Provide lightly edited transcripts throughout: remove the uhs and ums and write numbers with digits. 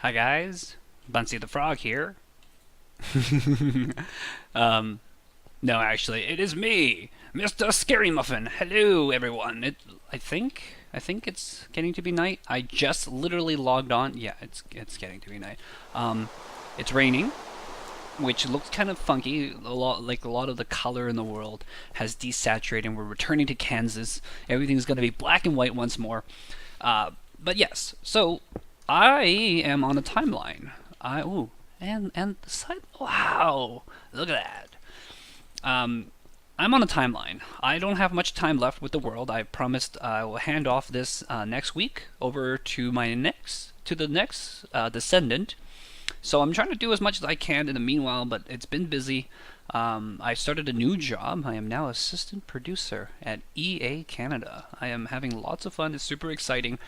Hi guys, Buncy the Frog here. No, actually, it is me, MrScaryMuffin. Hello, everyone. I think it's getting to be night. I just literally logged on. Yeah, it's getting to be night. Um, it's raining, which looks kind of funky. A lot of the color in the world has desaturated. We're returning to Kansas. Everything's gonna be black and white once more. But yes, so I am on a timeline. And the side. Wow, look at that. I'm on a timeline. I don't have much time left with the world. I promised I will hand off this next week over to the next descendant. So I'm trying to do as much as I can in the meanwhile, but it's been busy. I started a new job. I am now assistant producer at EA Canada. I am having lots of fun. It's super exciting.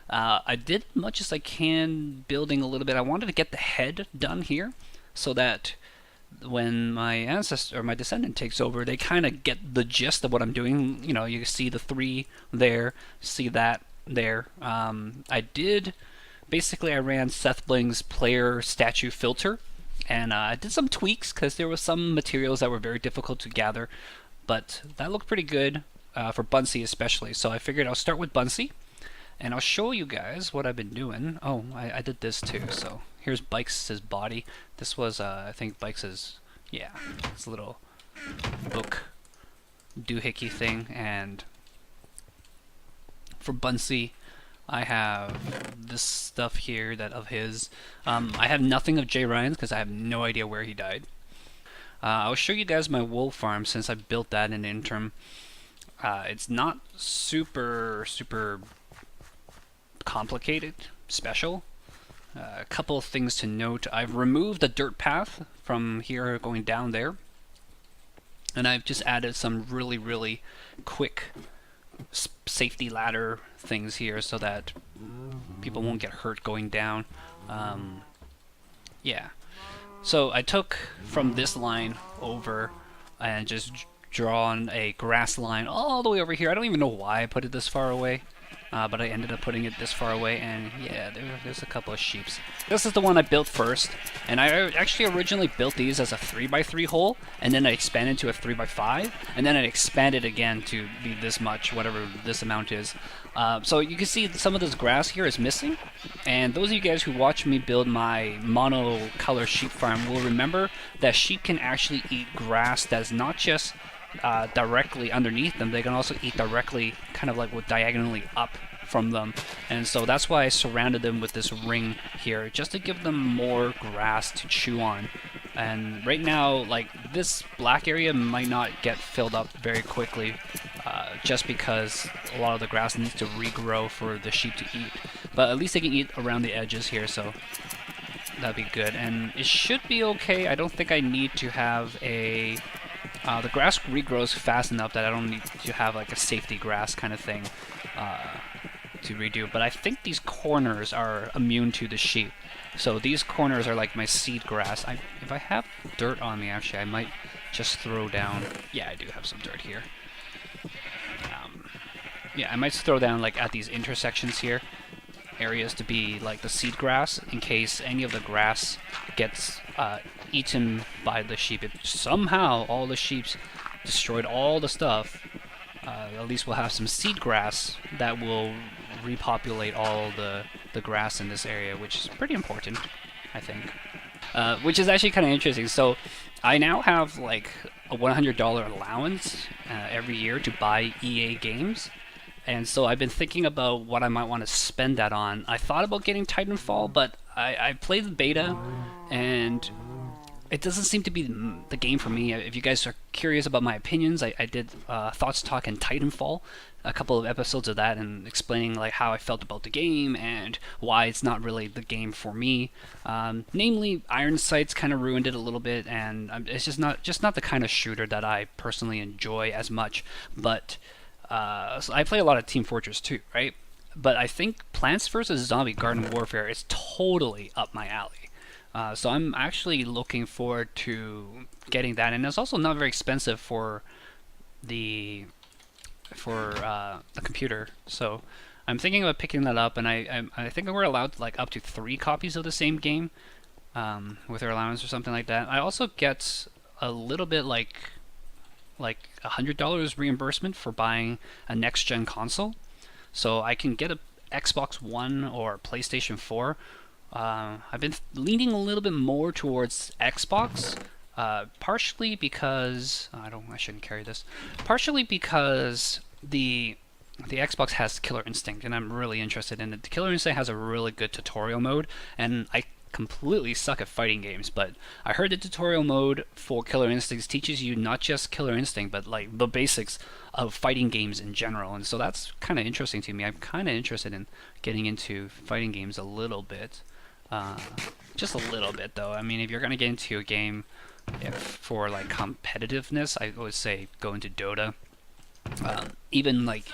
I did as much as I can building a little bit. I wanted to get the head done here so that when my ancestor or my descendant takes over, they kind of get the gist of what I'm doing. You know, you see the three there, see that there. I did basically I ran Seth Bling's player statue filter, and I did some tweaks because there were some materials that were very difficult to gather, but that looked pretty good for Buncy especially. So I figured I'll start with Buncy, and I'll show you guys what I've been doing. Oh, I did this too. So here's Bikes' body. This was I think Bikes' yeah, this little book doohickey thing, and for Buncy I have this stuff here that of his. I have nothing of Jay Ryan's because I have no idea where he died. I'll show you guys my wool farm since I built that in the interim. It's not super complicated, special. A couple of things to note. I've removed the dirt path from here going down there, and I've just added some really quick safety ladder things here so that people won't get hurt going down. Yeah. So I took from this line over and just drawn a grass line all the way over here. I don't even know why I put it this far away. But I ended up putting it this far away, and yeah, there's a couple of sheeps. This is the one I built first, and I actually originally built these as a 3x3 hole, and then I expanded to a 3x5, and then I expanded again to be this much, whatever this amount is. So you can see some of this grass here is missing, and those of you guys who watch me build my monocolor sheep farm will remember that sheep can actually eat grass that's not just directly underneath them. They can also eat directly, kind of like with diagonally up from them, and so that's why I surrounded them with this ring here, just to give them more grass to chew on. And right now, like, this black area might not get filled up very quickly, just because a lot of the grass needs to regrow for the sheep to eat, but at least they can eat around the edges here, so that'd be good. And it should be okay. I don't think I need to have a the grass regrows fast enough that I don't need to have like a safety grass kind of thing to redo. But I think these corners are immune to the sheep. So these corners are like my seed grass. If I have dirt on me, actually, I might just throw down. Yeah, I do have some dirt here. Yeah, I might throw down like at these intersections here areas to be like the seed grass in case any of the grass gets eaten by the sheep. If somehow all the sheep destroyed all the stuff, at least we'll have some seed grass that will repopulate all the grass in this area, which is pretty important, I think. Which is actually kind of interesting. So I now have like a $100 allowance every year to buy EA games. And so I've been thinking about what I might want to spend that on. I thought about getting Titanfall, but I played the beta, and it doesn't seem to be the game for me. If you guys are curious about my opinions, I did Thoughts Talk and Titanfall, a couple of episodes of that, and explaining like how I felt about the game and why it's not really the game for me. Namely, Iron Sights kind of ruined it a little bit, and it's just not the kind of shooter that I personally enjoy as much. But so I play a lot of Team Fortress 2, right? But I think Plants vs. Zombie Garden Warfare is totally up my alley. So I'm actually looking forward to getting that, and it's also not very expensive for the computer. So I'm thinking about picking that up, and I think we're allowed like up to 3 copies of the same game with our allowance or something like that. I also get a little bit like $100 reimbursement for buying a next gen console, so I can get a Xbox One or PlayStation 4. I've been leaning a little bit more towards Xbox, partially because I shouldn't carry this. Partially because the Xbox has Killer Instinct, and I'm really interested in it. The Killer Instinct has a really good tutorial mode, and I completely suck at fighting games, but I heard the tutorial mode for Killer Instinct teaches you not just Killer Instinct, but like the basics of fighting games in general, and so that's kind of interesting to me. I'm kind of interested in getting into fighting games a little bit. Just a little bit, though. I mean, if you're going to get into a game for like competitiveness, I would say go into Dota. Even like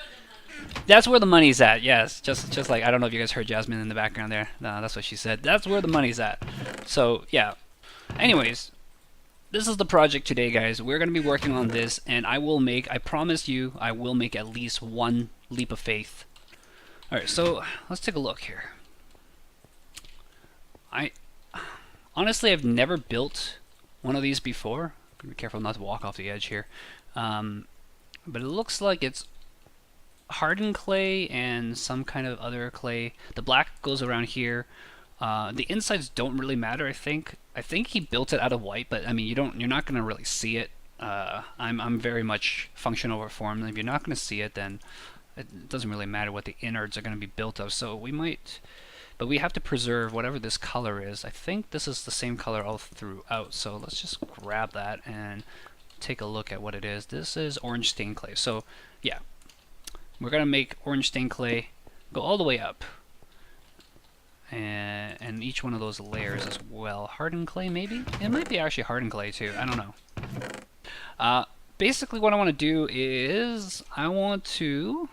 that's where the money's at. Yes, just like I don't know if you guys heard Jasmine in the background there. No, that's what she said. That's where the money's at. So yeah. Anyways, this is the project today, guys. We're gonna be working on this, and I promise you, I will make at least one leap of faith. All right, so let's take a look here. Honestly, I've never built one of these before. I'm gonna be careful not to walk off the edge here. But it looks like it's hardened clay and some kind of other clay. The black goes around here. The insides don't really matter. I think he built it out of white, but I mean you're not gonna really see it. I'm very much function over form. If you're not gonna see it, then it doesn't really matter what the innards are gonna be built of. So we might, but we have to preserve whatever this color is. I think this is the same color all throughout. So let's just grab that and take a look at what it is. This is orange stained clay. So yeah, we're gonna make orange stained clay go all the way up, and each one of those layers as well. Hardened clay, maybe? It might be actually hardened clay too. I don't know. Basically, what I want to do is I want to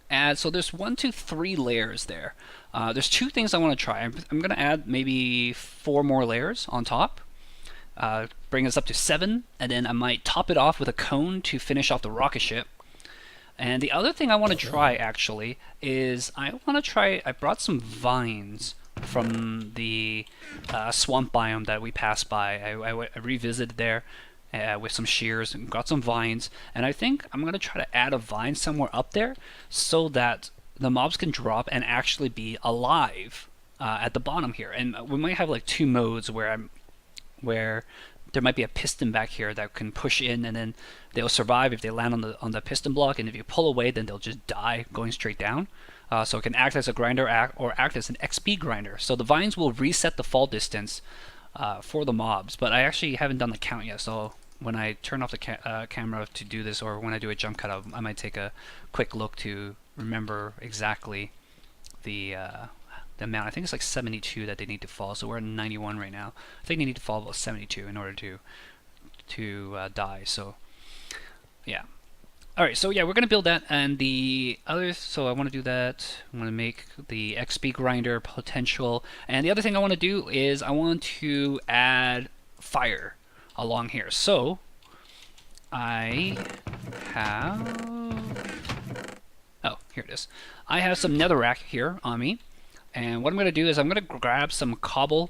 add. So there's 1, 2, 3 layers there. There's 2 things I want to try. I'm gonna add maybe 4 more layers on top. Bring us up to 7, and then I might top it off with a cone to finish off the rocket ship. And the other thing I want to try actually is I brought some vines from the swamp biome that we passed by. I revisited there with some shears and got some vines, and I think I'm going to try to add a vine somewhere up there so that the mobs can drop and actually be alive at the bottom here. And we might have like 2 modes where there might be a piston back here that can push in, and then they'll survive if they land on the piston block, and if you pull away, then they'll just die going straight down. So it can act as a grinder or act as an XP grinder. So the vines will reset the fall distance for the mobs, but I actually haven't done the count yet. So when I turn off the camera to do this, or when I do a jump cut, I might take a quick look to remember exactly the amount. I think it's like 72 that they need to fall, so we're at 91 right now. I think they need to fall about 72 in order to die. So yeah. Alright, so yeah, we're gonna build that, and the other, so I want to do that. I'm gonna make the XP grinder potential, and the other thing I want to do is I want to add fire along here. So I have, oh, here it is. I have some netherrack here on me. And what I'm going to do is I'm going to grab some cobble,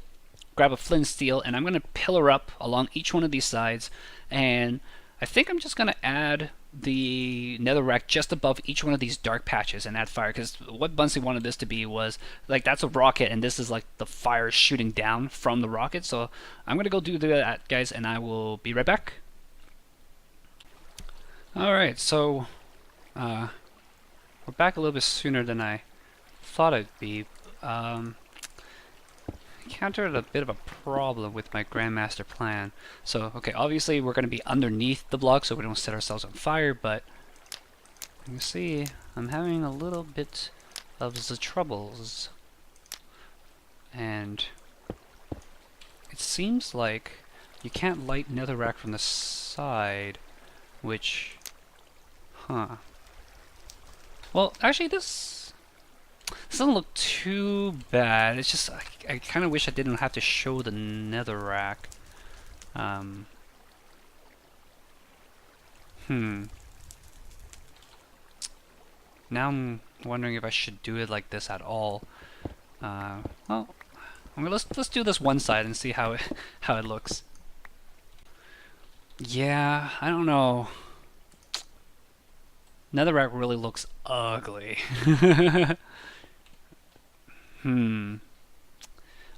grab a flint and steel, and I'm going to pillar up along each one of these sides. And I think I'm just going to add the netherrack just above each one of these dark patches and add fire. Because what Buncy wanted this to be was, like, that's a rocket, and this is like the fire shooting down from the rocket. So I'm going to go do that, guys, and I will be right back. Alright, so we're back a little bit sooner than I thought I'd be. Encountered a bit of a problem with my Grandmaster plan. So, okay, obviously we're going to be underneath the block so we don't set ourselves on fire, but you can see I'm having a little bit of the troubles. And it seems like you can't light netherrack from the side, which, well, actually this doesn't look too bad. It's just I kind of wish I didn't have to show the netherrack. Now I'm wondering if I should do it like this at all. Well, let's do this one side and see how it how it looks. Yeah, I don't know. Netherrack really looks ugly.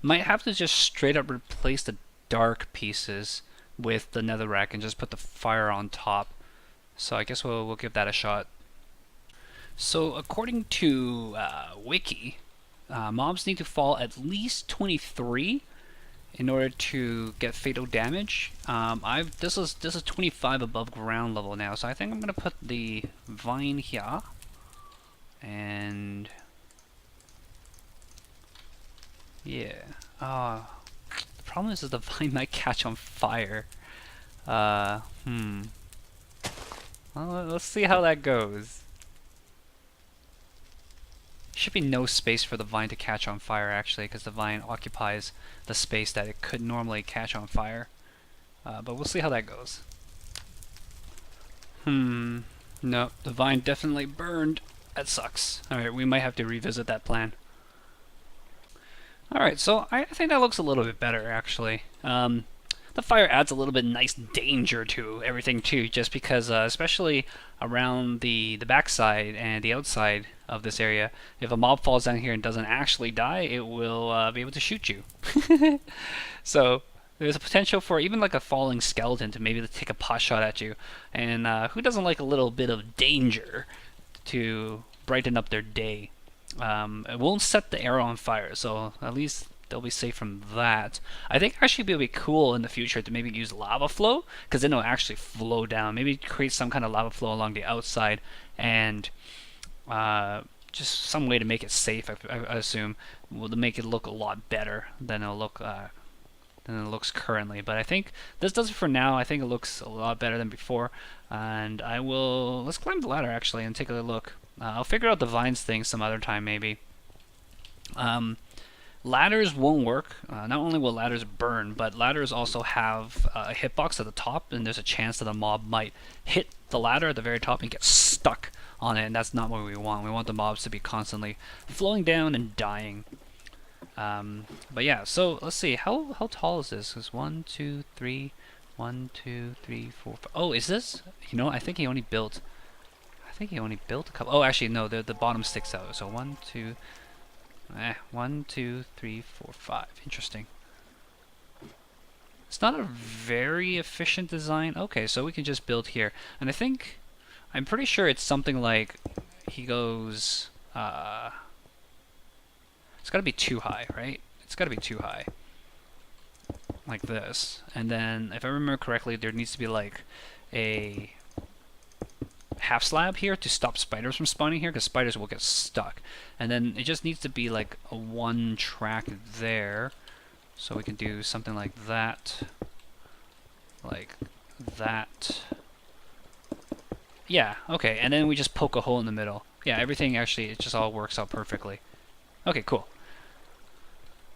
Might have to just straight up replace the dark pieces with the netherrack and just put the fire on top. So I guess we'll give that a shot. So according to Wiki, mobs need to fall at least 23 in order to get fatal damage. This is 25 above ground level now, so I think I'm gonna put the vine here, and yeah. The problem is that the vine might catch on fire. Well, let's see how that goes. Should be no space for the vine to catch on fire actually, because the vine occupies the space that it could normally catch on fire. But we'll see how that goes. No, the vine definitely burned. That sucks. Alright, we might have to revisit that plan. Alright, so I think that looks a little bit better actually. The fire adds a little bit nice danger to everything too, just because especially around the backside and the outside of this area, if a mob falls down here and doesn't actually die, it will be able to shoot you. So there's a potential for even like a falling skeleton to maybe take a pot shot at you, and who doesn't like a little bit of danger to brighten up their day? It won't set the arrow on fire, so at least they'll be safe from that. I think actually it would be cool in the future to maybe use lava flow, because then it'll actually flow down. Maybe create some kind of lava flow along the outside, and just some way to make it safe. I assume will make it look a lot better than it'll look than it looks currently. But I think this does it for now. I think it looks a lot better than before, and let's climb the ladder actually and take a look. I'll figure out the vines thing some other time maybe. Ladders won't work. Not only will ladders burn, but ladders also have a hitbox at the top, and there's a chance that a mob might hit the ladder at the very top and get stuck on it, and that's not what we want. We want the mobs to be constantly flowing down and dying. But yeah, so let's see. How tall is this? Is 1, 2, 3, 1, 2, 3, 4, 5. Oh, is this? You know, I think he only built a couple. Oh, actually, no. The bottom sticks out. So 1, 2. 1, 2, 3, 4, 5. Interesting. It's not a very efficient design. Okay, so we can just build here. And I'm pretty sure it's something like he goes, it's gotta be too high, right? It's gotta be too high. Like this. And then, if I remember correctly, there needs to be like a half slab here to stop spiders from spawning here, because spiders will get stuck. And then it just needs to be like a one track there, so we can do something like that, yeah, okay. And then we just poke a hole in the middle. Yeah, everything actually, it just all works out perfectly. Okay, cool.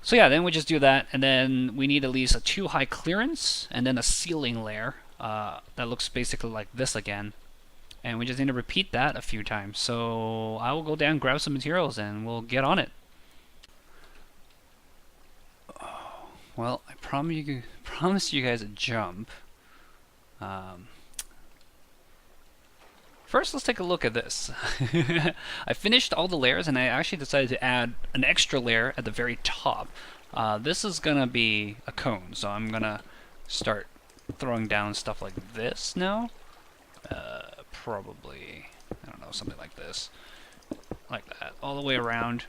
So yeah, then we just do that, and then we need at least a 2 high clearance and then a ceiling layer that looks basically like this again. And we just need to repeat that a few times. So I will go down, grab some materials, and we'll get on it. Oh, well, I promised you guys a jump. First, let's take a look at this. I finished all the layers, and I actually decided to add an extra layer at the very top. This is going to be a cone, so I'm going to start throwing down stuff like this now. Probably, I don't know, something like this, like that, all the way around,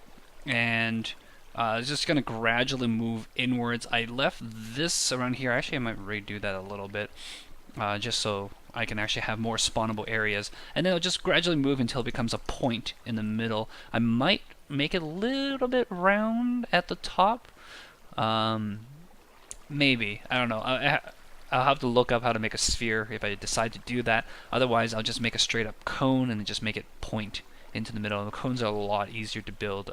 and it's just going to gradually move inwards. I left this around here. Actually, I might redo that a little bit, just so I can actually have more spawnable areas, and then it'll just gradually move until it becomes a point in the middle. I might make it a little bit round at the top, maybe, I don't know. I'll have to look up how to make a sphere if I decide to do that. Otherwise, I'll just make a straight up cone and then just make it point into the middle. And the cones are a lot easier to build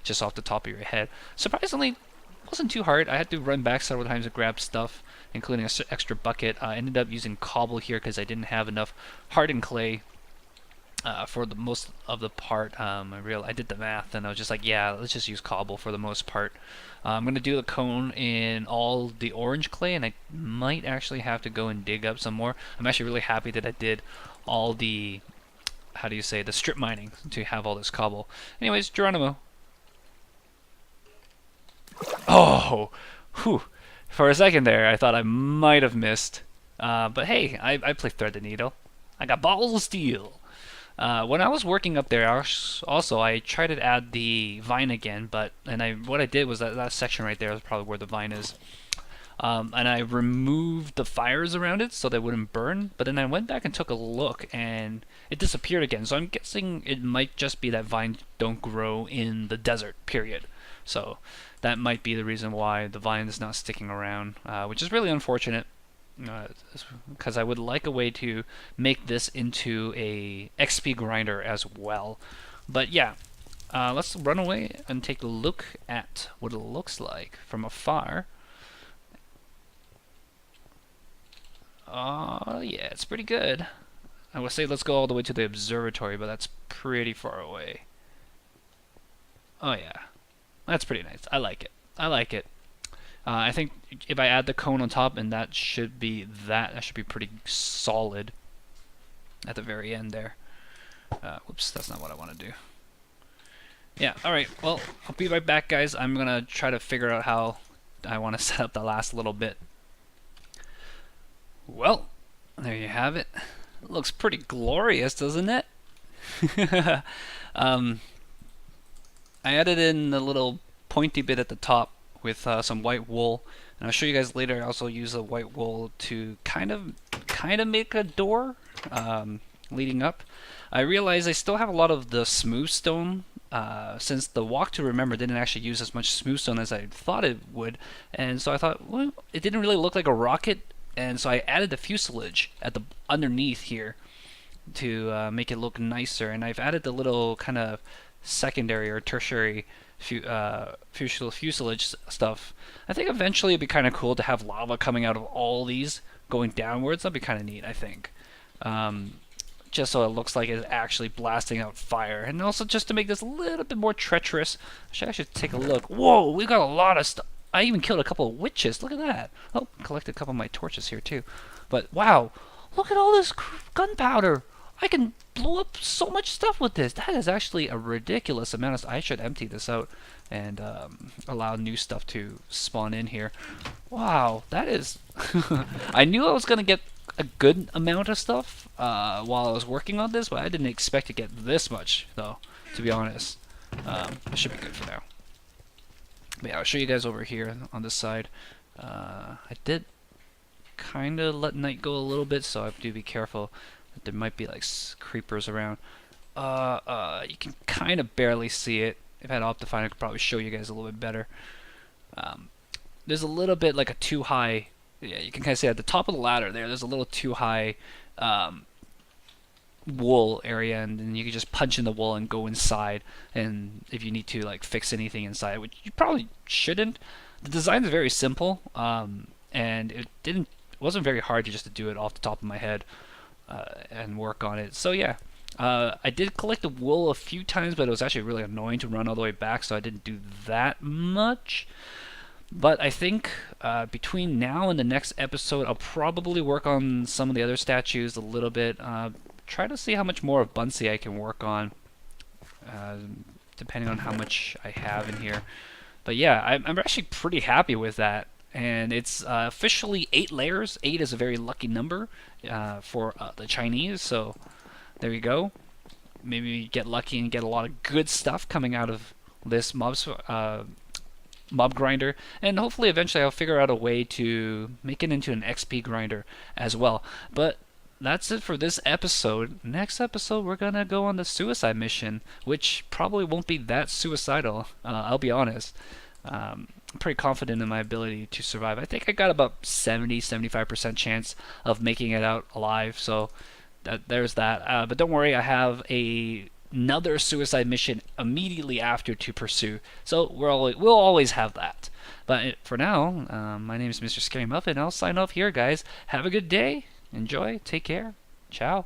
just off the top of your head. Surprisingly, it wasn't too hard. I had to run back several times to grab stuff, including an extra bucket. I ended up using cobble here because I didn't have enough hardened clay for the most of the part. I did the math and I was just like, yeah, let's just use cobble for the most part. I'm gonna do the cone in all the orange clay, and I might actually have to go and dig up some more. I'm actually really happy that I did all the, how do you say, the strip mining to have all this cobble. Anyways, Geronimo. Oh, whew. For a second there, I thought I might have missed. But hey, I play Thread the Needle. I got balls of steel. When I was working up there, I tried to add the vine again, what I did was that section right there is probably where the vine is. And I removed the fires around it so they wouldn't burn, but then I went back and took a look and it disappeared again. So I'm guessing it might just be that vines don't grow in the desert, period. So that might be the reason why the vine is not sticking around, which is really unfortunate. Because I would like a way to make this into a XP grinder as well. But yeah, let's run away and take a look at what it looks like from afar. Oh yeah, it's pretty good. I would say let's go all the way to the observatory, but that's pretty far away. Oh yeah, that's pretty nice. I like it. I like it. I think if I add the cone on top, and that should be pretty solid at the very end there. Whoops, that's not what I want to do. Yeah, alright, well, I'll be right back, guys. I'm going to try to figure out how I want to set up the last little bit. Well, there you have it. It looks pretty glorious, doesn't it? I added in the little pointy bit at the top with some white wool, and I'll show you guys later. I also use the white wool to kind of make a door leading up. I realize I still have a lot of the smooth stone since the Walk to Remember didn't actually use as much smooth stone as I thought it would, and so I thought, well, it didn't really look like a rocket, and so I added the fuselage at the underneath here to make it look nicer, and I've added the little kind of secondary or tertiary fuselage stuff. I think eventually it'd be kind of cool to have lava coming out of all these going downwards. That'd be kind of neat, I think. Just so it looks like it's actually blasting out fire, and also just to make this a little bit more treacherous. I should take a look. Whoa, we got a lot of stuff. I even killed a couple of witches. Look at that. Oh, collected a couple of my torches here too. But wow, look at all this gunpowder. I can blow up so much stuff with this. That is actually a ridiculous amount. I should empty this out and allow new stuff to spawn in here. Wow, that is... I knew I was going to get a good amount of stuff while I was working on this, but I didn't expect to get this much, though, to be honest. It should be good for now. But yeah, I'll show you guys over here on this side. I did kind of let night go a little bit, so I have to be careful. There might be like creepers around. You can kind of barely see it. If I had Optifine, I could probably show you guys a little bit better. There's a little bit like a too high. Yeah, you can kind of see at the top of the ladder there. There's a little too high wool area, and then you can just punch in the wool and go inside. And if you need to like fix anything inside, which you probably shouldn't. The design is very simple, and it wasn't very hard to just do it off the top of my head. And work on it. So yeah, I did collect the wool a few times, but it was actually really annoying to run all the way back, so I didn't do that much. But I think between now and the next episode, I'll probably work on some of the other statues a little bit. Try to see how much more of Buncy I can work on, depending on how much I have in here. But yeah, I'm actually pretty happy with that. And it's officially 8 layers. 8 is a very lucky number for the Chinese, so there you go. Maybe get lucky and get a lot of good stuff coming out of this mob grinder, and hopefully eventually I'll figure out a way to make it into an XP grinder as well. But that's it for this episode. Next episode we're gonna go on the suicide mission, which probably won't be that suicidal, I'll be honest. I'm pretty confident in my ability to survive. I think I got about 70-75% chance of making it out alive, so there's that. But don't worry, I have another suicide mission immediately after to pursue, so we'll always have that. But for now, my name is MrScaryMuffin. I'll sign off here, guys. Have a good day. Enjoy. Take care. Ciao.